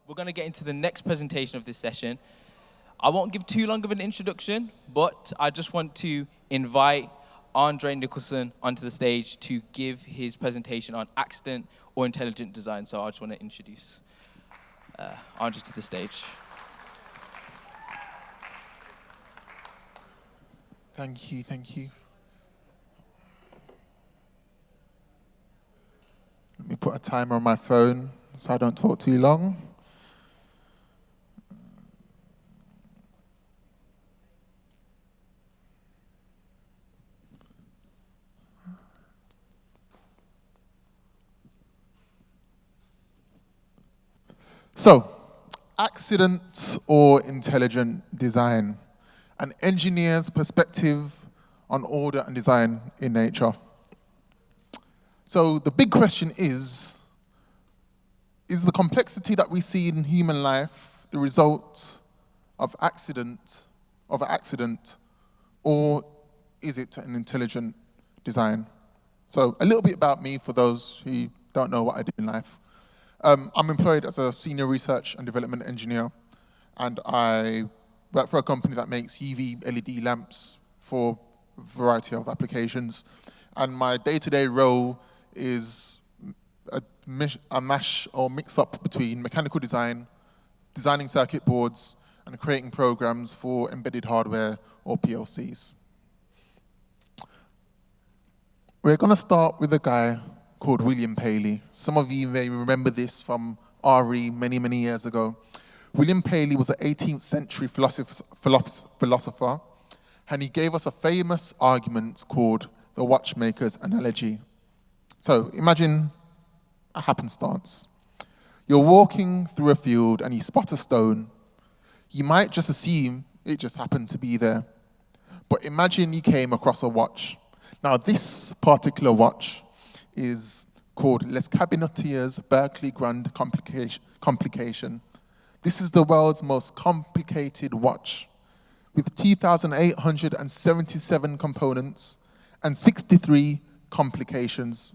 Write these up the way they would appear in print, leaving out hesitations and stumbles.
we're going to get into the next presentation of this session. I won't give too long of an introduction, but I just want to invite Andre Nicholson onto the stage to give his presentation on accident or intelligent design. So I just want to introduce Andre to the stage. Thank you, thank you. Let me put a timer on my phone so I don't talk too long. So, accident or intelligent design, an engineer's perspective on order and design in nature. So the big question is the complexity that we see in human life the result of accident, or is it an intelligent design? So a little bit about me for those who don't know what I do in life. I'm employed as a senior research and development engineer, and I work for a company that makes UV LED lamps for a variety of applications. And my day-to-day role is a mash or mix-up between mechanical design, designing circuit boards, and creating programs for embedded hardware or PLCs. We're going to start with a guy called William Paley. Some of you may remember this from RE many, many years ago. William Paley was an 18th century philosopher, and he gave us a famous argument called the watchmaker's analogy. So imagine a happenstance. You're walking through a field and you spot a stone. You might just assume it just happened to be there. But imagine you came across a watch. Now this particular watch is called Les Cabinetiers Berkeley Grand Complication. This is the world's most complicated watch, with 2,877 components and 63 complications.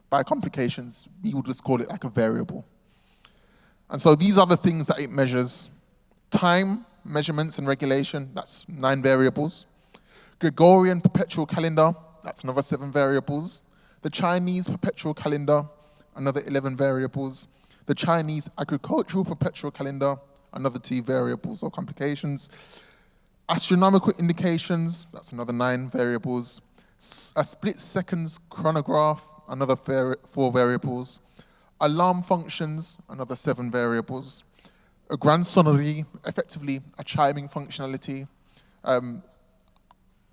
By complications, we would just call it like a variable. And so these are the things that it measures. Time, measurements and regulation, that's 9 variables. Gregorian perpetual calendar, that's another 7 variables. The Chinese perpetual calendar, another 11 variables. The Chinese agricultural perpetual calendar, another 2 variables or complications. Astronomical indications, that's another 9 variables. A split seconds chronograph, another 4 variables. Alarm functions, another 7 variables. A grand sonnerie, effectively a chiming functionality,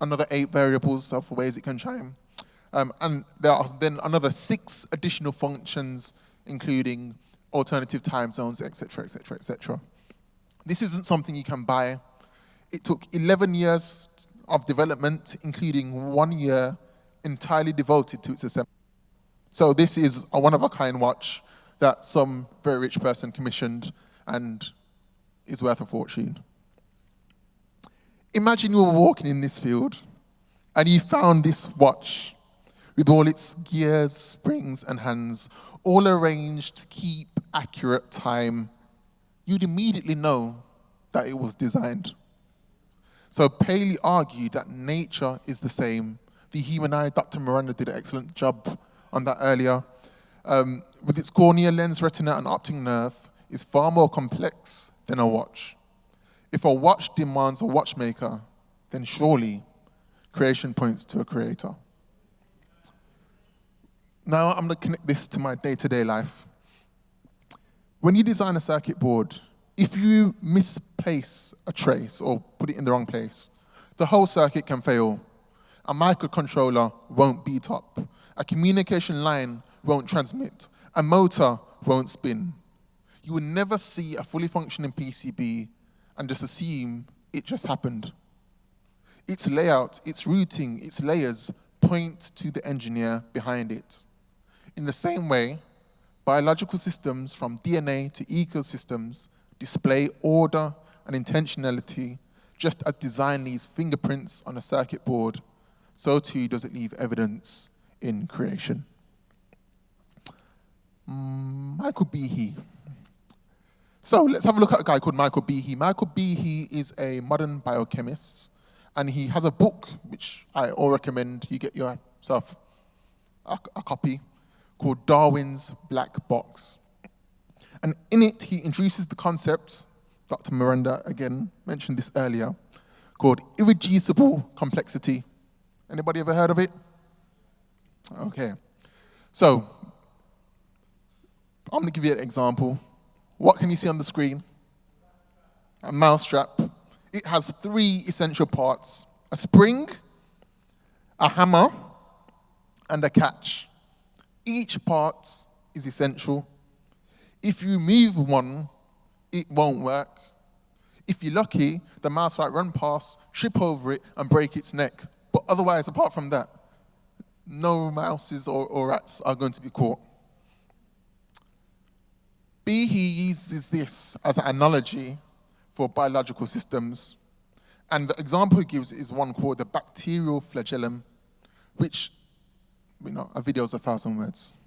another 8 variables of ways it can chime. And there are then another 6 additional functions, including alternative time zones, etc., etc., etc. This isn't something you can buy. It took 11 years of development, including 1 year entirely devoted to its assembly. So this is a one-of-a-kind watch that some very rich person commissioned and is worth a fortune. Imagine you were walking in this field and you found this watch with all its gears, springs, and hands, all arranged to keep accurate time. You'd immediately know that it was designed. So Paley argued that nature is the same. The human eye, Dr. Miranda did an excellent job on that earlier. With its cornea, lens, retina, and optic nerve, is far more complex than a watch. If a watch demands a watchmaker, then surely creation points to a creator. Now I'm going to connect this to my day-to-day life. When you design a circuit board, if you misplace a trace or put it in the wrong place, the whole circuit can fail. A microcontroller won't boot up. A communication line won't transmit. A motor won't spin. You will never see a fully functioning PCB and just assume it just happened. Its layout, its routing, its layers point to the engineer behind it. In the same way, biological systems from DNA to ecosystems display order and intentionality, just as design leaves fingerprints on a circuit board, so too does it leave evidence in creation. Michael Behe. So let's have a look at a guy called Michael Behe. Michael Behe is a modern biochemist, and he has a book, which I all recommend you get yourself a copy, called Darwin's Black Box. And in it, he introduces the concept, Dr. Miranda, again, mentioned this earlier, called irreducible complexity. Anybody ever heard of it? Okay. So, I'm going to give you an example. What can you see on the screen? A mousetrap. It has 3 essential parts: a spring, a hammer, and a catch. Each part is essential. If you remove one, it won't work. If you're lucky, the mouse might run past, trip over it, and break its neck. But otherwise, apart from that, no mouses or rats are going to be caught. Behe uses this as an analogy for biological systems. And the example he gives is one called the bacterial flagellum, which, a video is 1,000 words.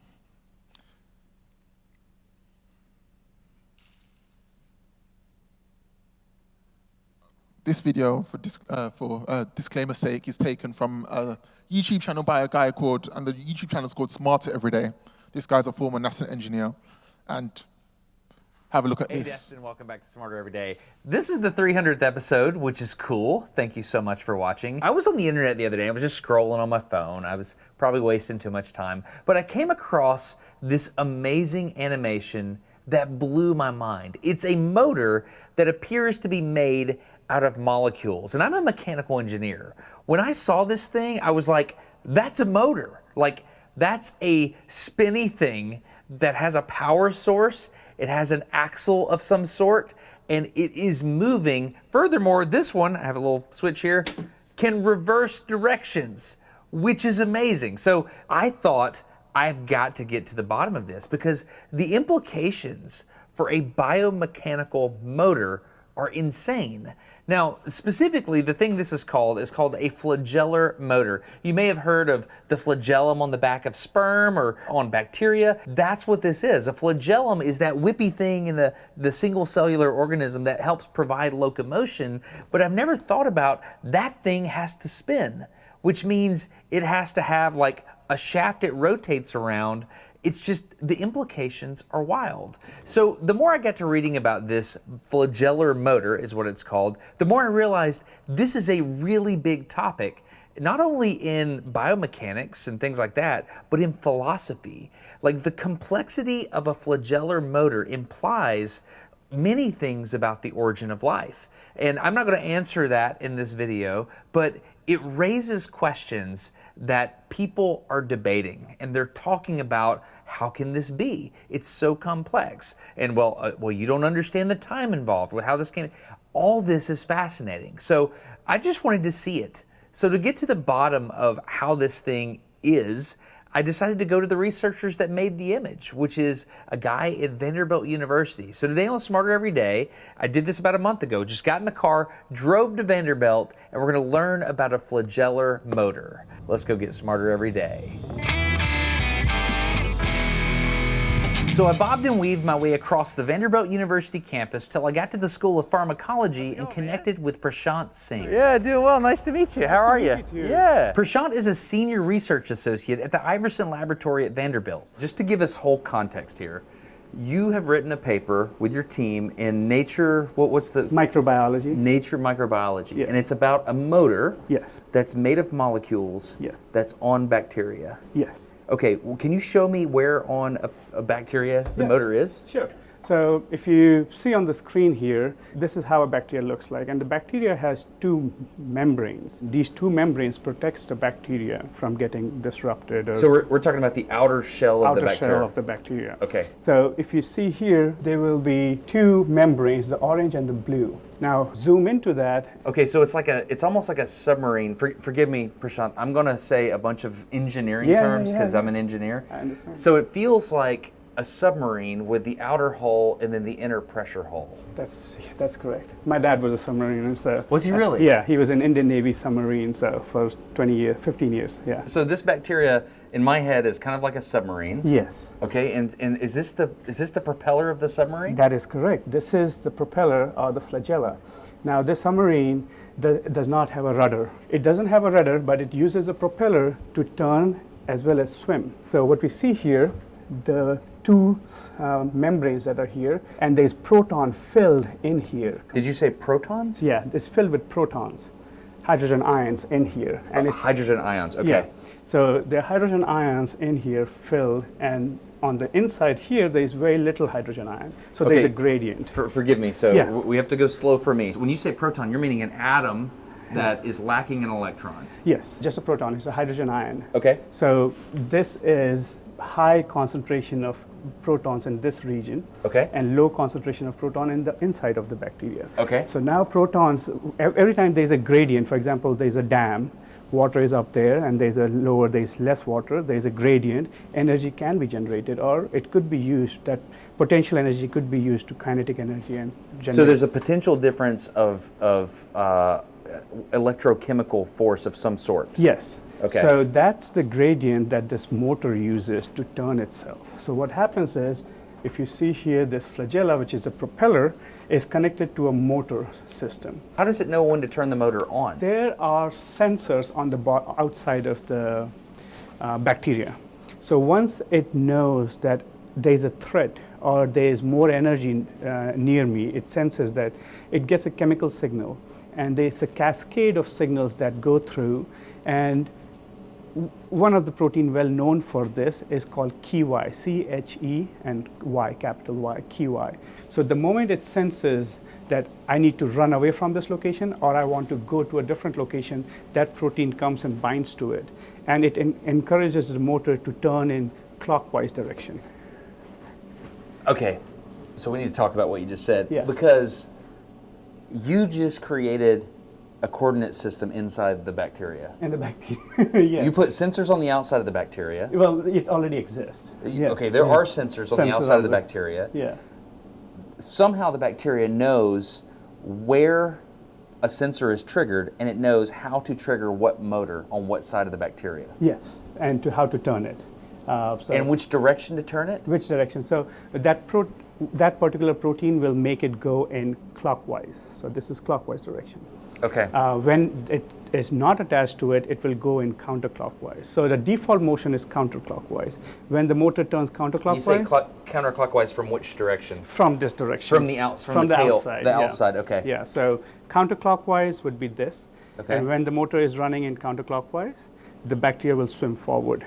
This video, for disclaimer's sake, is taken from a YouTube channel by a guy and the YouTube channel is called Smarter Every Day. This guy's a former NASA engineer. And have a look at this. Hey, Destin, welcome back to Smarter Every Day. This is the 300th episode, which is cool. Thank you so much for watching. I was on the internet the other day. I was just scrolling on my phone. I was probably wasting too much time. But I came across this amazing animation that blew my mind. It's a motor that appears to be made out of molecules. And I'm a mechanical engineer. When I saw this thing, I was like, that's a motor. Like, that's a spinny thing that has a power source. It has an axle of some sort, and it is moving. Furthermore, this one, I have a little switch here, can reverse directions, which is amazing. So I thought, I've got to get to the bottom of this, because the implications for a biomechanical motor are insane. Now, specifically, the thing this is called a flagellar motor. You may have heard of the flagellum on the back of sperm or on bacteria. That's what this is. A flagellum is that whippy thing in the single cellular organism that helps provide locomotion, but I've never thought about that thing has to spin, which means it has to have like a shaft it rotates around. It's just, the implications are wild. So the more I got to reading about this flagellar motor, is what it's called, the more I realized this is a really big topic, not only in biomechanics and things like that, but in philosophy. Like, the complexity of a flagellar motor implies many things about the origin of life. And I'm not going to answer that in this video, but it raises questions that people are debating, and they're talking about, how can this be? It's so complex. And well, you don't understand the time involved with how this came. All this is fascinating. So I just wanted to see it. So to get to the bottom of how this thing is, I decided to go to the researchers that made the image, which is a guy at Vanderbilt University. So today on Smarter Every Day, I did this about a month ago, just got in the car, drove to Vanderbilt, and we're gonna learn about a flagellar motor. Let's go get smarter every day. So I bobbed and weaved my way across the Vanderbilt University campus till I got to the School of Pharmacology and connected with Prashant Singh. Yeah, doing well. Nice to meet you. How are you? Yeah. Prashant is a senior research associate at the Iverson Laboratory at Vanderbilt. Just to give us whole context here, you have written a paper with your team in Nature, what's the? Microbiology. Nature Microbiology. Yes. And it's about a motor. Yes. That's made of molecules. Yes. That's on bacteria. Yes. Okay, well, can you show me where on a bacteria the motor is? Sure. So if you see on the screen here, this is how a bacteria looks like. And the bacteria has 2 membranes. These 2 membranes protects the bacteria from getting disrupted. Or So we're talking about the outer shell of the bacteria. Outer shell of the bacteria. Okay. So if you see here, there will be 2 membranes, the orange and the blue. Now zoom into that. Okay, so it's almost like a submarine. Forgive me, Prashant. I'm going to say a bunch of engineering terms because I'm an engineer. I understand. So it feels like a submarine with the outer hull and then the inner pressure hull. That's correct. My dad was a submariner, so. Was he really? Yeah, he was an Indian Navy submarine, so for 20 years, 15 years, yeah. So this bacteria in my head is kind of like a submarine. Yes. Okay, and is this the propeller of the submarine? That is correct. This is the propeller or the flagella. Now, this submarine does not have a rudder. It doesn't have a rudder, but it uses a propeller to turn as well as swim. So what we see here, the two membranes that are here, and there's proton filled in here. Did you say protons? Yeah, it's filled with protons, hydrogen ions in here. And it's hydrogen ions, okay. Yeah. So there are hydrogen ions in here filled, and on the inside here, there's very little hydrogen ion. So there's a gradient. Forgive me, so Yeah. we have to go slow for me. When you say proton, you're meaning an atom that is lacking an electron. Yes, just a proton. It's a hydrogen ion. Okay. So this is high concentration of protons in this region, Okay. and low concentration of proton in the inside of the bacteria. Okay. So now protons, every time there's a gradient, for example, there's a dam, water is up there, and there's less water, there's a gradient, energy can be generated, or it could be used, that potential energy could be used to kinetic energy and generate. So there's a potential difference of electrochemical force of some sort. Yes. Okay. So that's the gradient that this motor uses to turn itself. So what happens is, if you see here, this flagella, which is the propeller, is connected to a motor system. How does it know when to turn the motor on? There are sensors on the outside of the bacteria. So once it knows that there's a threat or there's more energy near me, it senses that, it gets a chemical signal, and there's a cascade of signals that go through, and one of the protein well known for this is called KY, C-H-E and Y, capital Y, KY. So the moment it senses that I need to run away from this location or I want to go to a different location, that protein comes and binds to it. And it encourages the motor to turn in clockwise direction. Okay, so we need to talk about what you just said. Yeah. Because you just created a coordinate system inside the bacteria. And the bacteria, yeah. You put sensors on the outside of the bacteria. Well, it already exists. Yeah. Okay, there are sensors on the outside of the bacteria. Yeah. Somehow the bacteria knows where a sensor is triggered, and it knows how to trigger what motor on what side of the bacteria. Yes, and to how to turn it. And which direction to turn it? Which direction? So that particular protein will make it go in clockwise. So this is clockwise direction. Okay. When it is not attached to it, it will go in counterclockwise. So the default motion is counterclockwise. When the motor turns counterclockwise, You say counterclockwise from which direction? from this direction. From the from the tail, outside. the outside. Okay. Yeah. So counterclockwise would be this. Okay. And when the motor is running in counterclockwise, the bacteria will swim forward.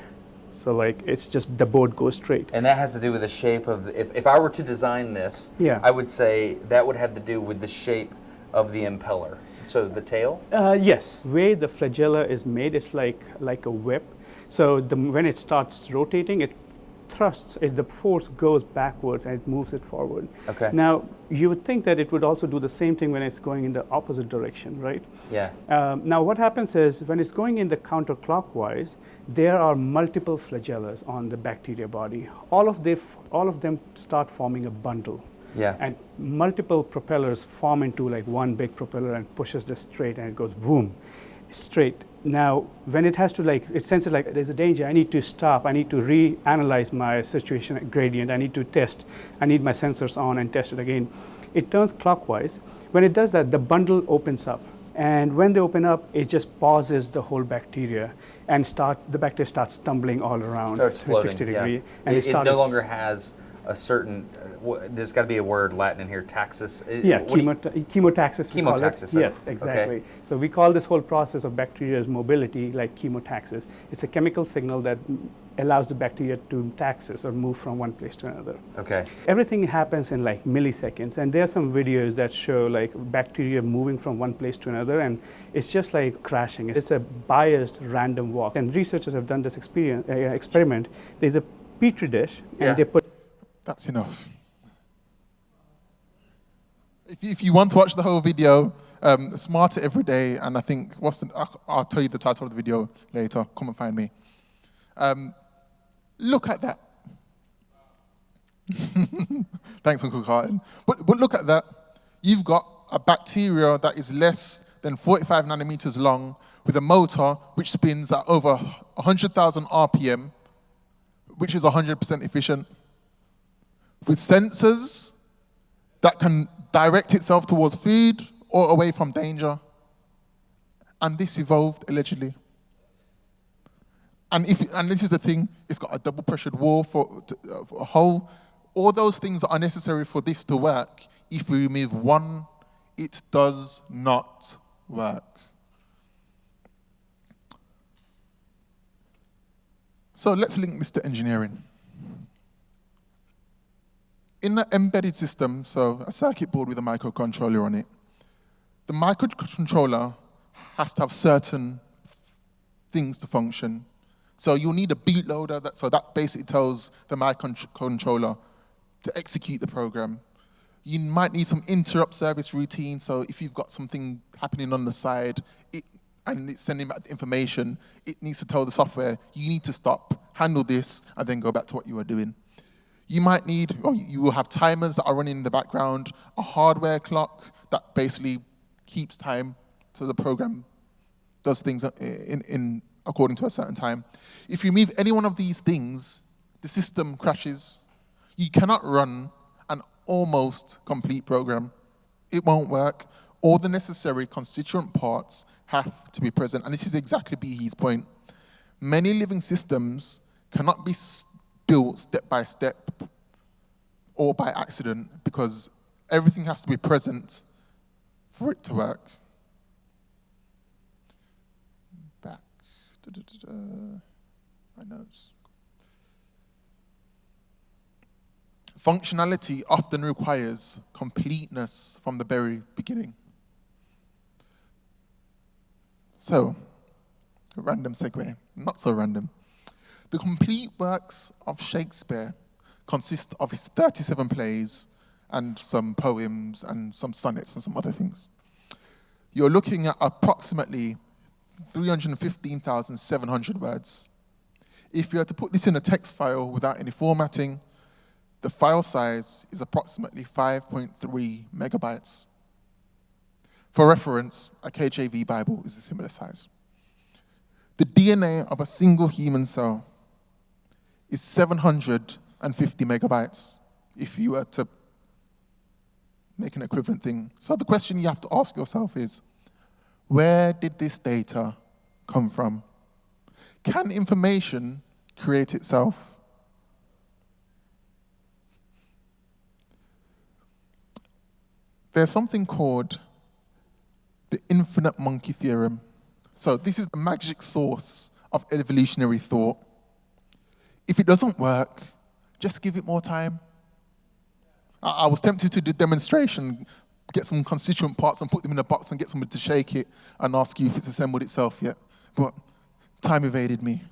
So like it's just the boat goes straight. And that has to do with the shape of if I were to design this, Yeah. I would say that would have to do with the shape of the impeller. So the tail? Yes. The way the flagella is made is like a whip. So when it starts rotating, it thrusts, the force goes backwards and it moves it forward. Okay. Now, you would think that it would also do the same thing when it's going in the opposite direction, right? Yeah. Now, what happens is when it's going in the counterclockwise, there are multiple flagellas on the bacteria body. All of them start forming a bundle. Yeah. And multiple propellers form into like one big propeller and pushes this straight, and it goes boom, straight. Now, when it has to it senses like there's a danger, I need to stop, I need to reanalyze my situation gradient, I need to test, I need my sensors on and test it again. It turns clockwise. When it does that, the bundle opens up. And when they open up, it just pauses the whole bacteria, and the bacteria starts tumbling all around. Starts floating. 60 yeah. degree. And it no longer has a certain, there's got to be a word Latin in here, taxis. Yeah, chemotaxis. Chemotaxis. Yes, exactly. Okay. So we call this whole process of bacteria's mobility like chemotaxis. It's a chemical signal that allows the bacteria to taxis or move from one place to another. Okay. Everything happens in like milliseconds, and there are some videos that show like bacteria moving from one place to another, and it's just like crashing. It's a biased random walk. And researchers have done this experiment. There's a petri dish, and they put. That's enough. If you want to watch the whole video, Smarter Every Day, and I think, I'll tell you the title of the video later, come and find me. Look at that. Thanks, Uncle Carton. But look at that. You've got a bacteria that is less than 45 nanometers long with a motor which spins at over 100,000 RPM, which is 100% efficient, with sensors that can direct itself towards food or away from danger. And this evolved allegedly. And this is the thing, it's got a double pressured wall for a hole. All those things that are necessary for this to work, if we remove one, it does not work. So let's link this to engineering. In an embedded system, so a circuit board with a microcontroller on it, the microcontroller has to have certain things to function. So you'll need a bootloader, so that basically tells the microcontroller to execute the program. You might need some interrupt service routine, so if you've got something happening on the side and it's sending back the information, it needs to tell the software, you need to stop, handle this, and then go back to what you were doing. You might need, or you will have timers that are running in the background, a hardware clock that basically keeps time, so the program does things according to a certain time. If you remove any one of these things, the system crashes. You cannot run an almost complete program. It won't work. All the necessary constituent parts have to be present, and this is exactly Behe's point. Many living systems cannot be built step by step or by accident because everything has to be present for it to work. Back. My notes. Functionality often requires completeness from the very beginning. So, a random segue, not so random. The complete works of Shakespeare consist of his 37 plays and some poems and some sonnets and some other things. You're looking at approximately 315,700 words. If you were to put this in a text file without any formatting, the file size is approximately 5.3 megabytes. For reference, a KJV Bible is a similar size. The DNA of a single human cell is 750 megabytes, if you were to make an equivalent thing. So the question you have to ask yourself is, where did this data come from? Can information create itself? There's something called the infinite monkey theorem. So this is the magic source of evolutionary thought. If it doesn't work, just give it more time. I was tempted to do a demonstration, get some constituent parts and put them in a box and get somebody to shake it and ask you if it's assembled itself yet. But time evaded me.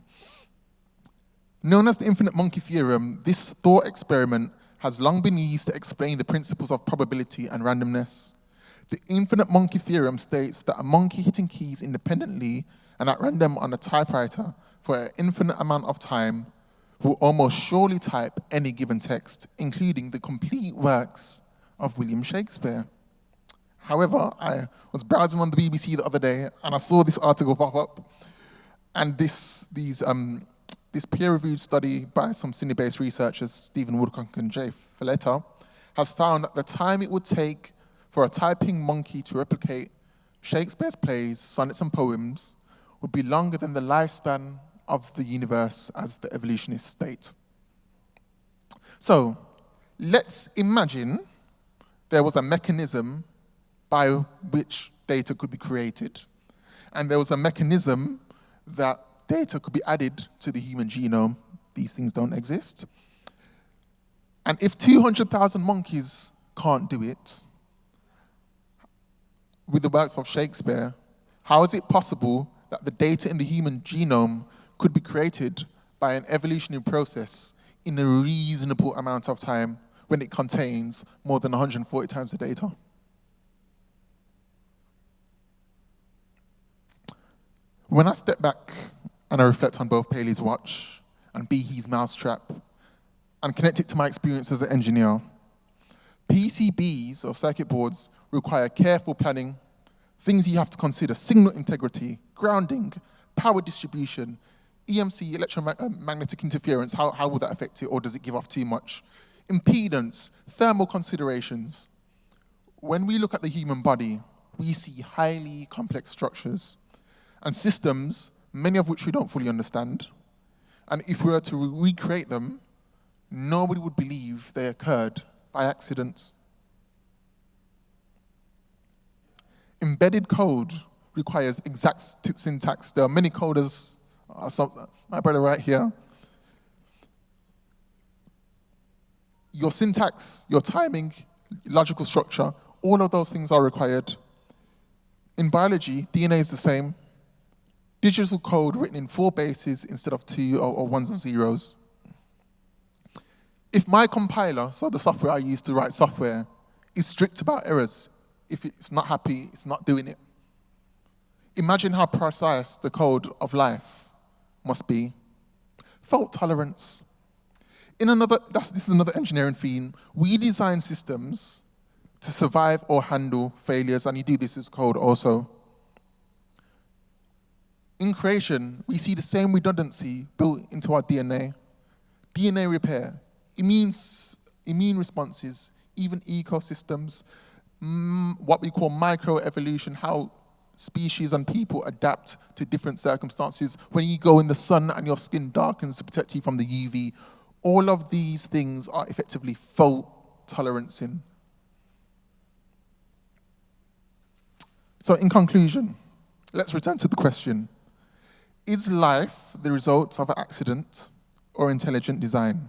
Known as the infinite monkey theorem, this thought experiment has long been used to explain the principles of probability and randomness. The infinite monkey theorem states that a monkey hitting keys independently and at random on a typewriter for an infinite amount of time will almost surely type any given text, including the complete works of William Shakespeare. However, I was browsing on the BBC the other day and I saw this article pop up, and this peer-reviewed study by some Sydney-based researchers, Stephen Woodcock and Jay Filetta, has found that the time it would take for a typing monkey to replicate Shakespeare's plays, sonnets, and poems would be longer than the lifespan of the universe as the evolutionist state. So, let's imagine there was a mechanism by which data could be created, and there was a mechanism that data could be added to the human genome. These things don't exist. And if 200,000 monkeys can't do it with the works of Shakespeare, how is it possible that the data in the human genome could be created by an evolutionary process in a reasonable amount of time when it contains more than 140 times the data? When I step back and I reflect on both Paley's watch and Behe's mousetrap and connect it to my experience as an engineer, PCBs, or circuit boards, require careful planning, things you have to consider: signal integrity, grounding, power distribution, EMC, electromagnetic interference, how will that affect it, or does it give off too much? Impedance, thermal considerations. When we look at the human body, we see highly complex structures and systems, many of which we don't fully understand. And if we were to recreate them, nobody would believe they occurred by accident. Embedded code requires exact syntax. There are many coders, my brother right here. Your syntax, your timing, logical structure, all of those things are required. In biology, DNA is the same. Digital code written in 4 bases instead of 2 or 1s and 0s. If my compiler, so the software I use to write software, is strict about errors, if it's not happy, it's not doing it. Imagine how precise the code of life must be. Fault tolerance. This is another engineering theme. We design systems to survive or handle failures, and you do this with code also. In creation, we see the same redundancy built into our DNA. DNA repair, immune responses, even ecosystems, what we call microevolution, how species and people adapt to different circumstances. When you go in the sun and your skin darkens to protect you from the UV, all of these things are effectively fault tolerancing. So in conclusion, let's return to the question. Is life the result of an accident or intelligent design?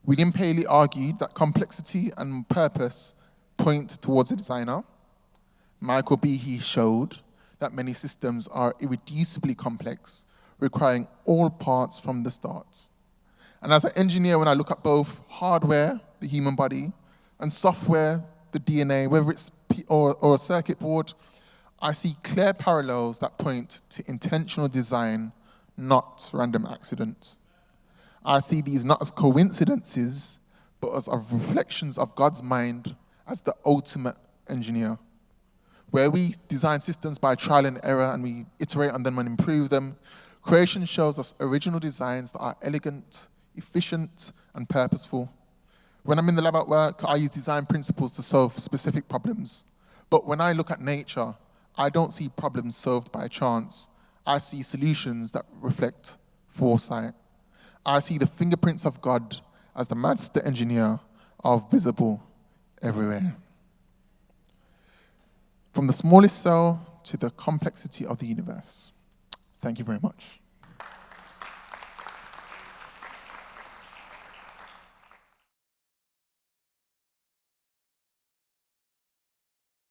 William Paley argued that complexity and purpose point towards a designer. Michael Behe showed that many systems are irreducibly complex, requiring all parts from the start. And as an engineer, when I look at both hardware, the human body, and software, the DNA, whether it's or a circuit board, I see clear parallels that point to intentional design, not random accidents. I see these not as coincidences, but as reflections of God's mind as the ultimate engineer. Where we design systems by trial and error and we iterate on them and improve them, creation shows us original designs that are elegant, efficient, and purposeful. When I'm in the lab at work, I use design principles to solve specific problems. But when I look at nature, I don't see problems solved by chance. I see solutions that reflect foresight. I see the fingerprints of God as the master engineer are visible everywhere. From the smallest cell to the complexity of the universe. Thank you very much.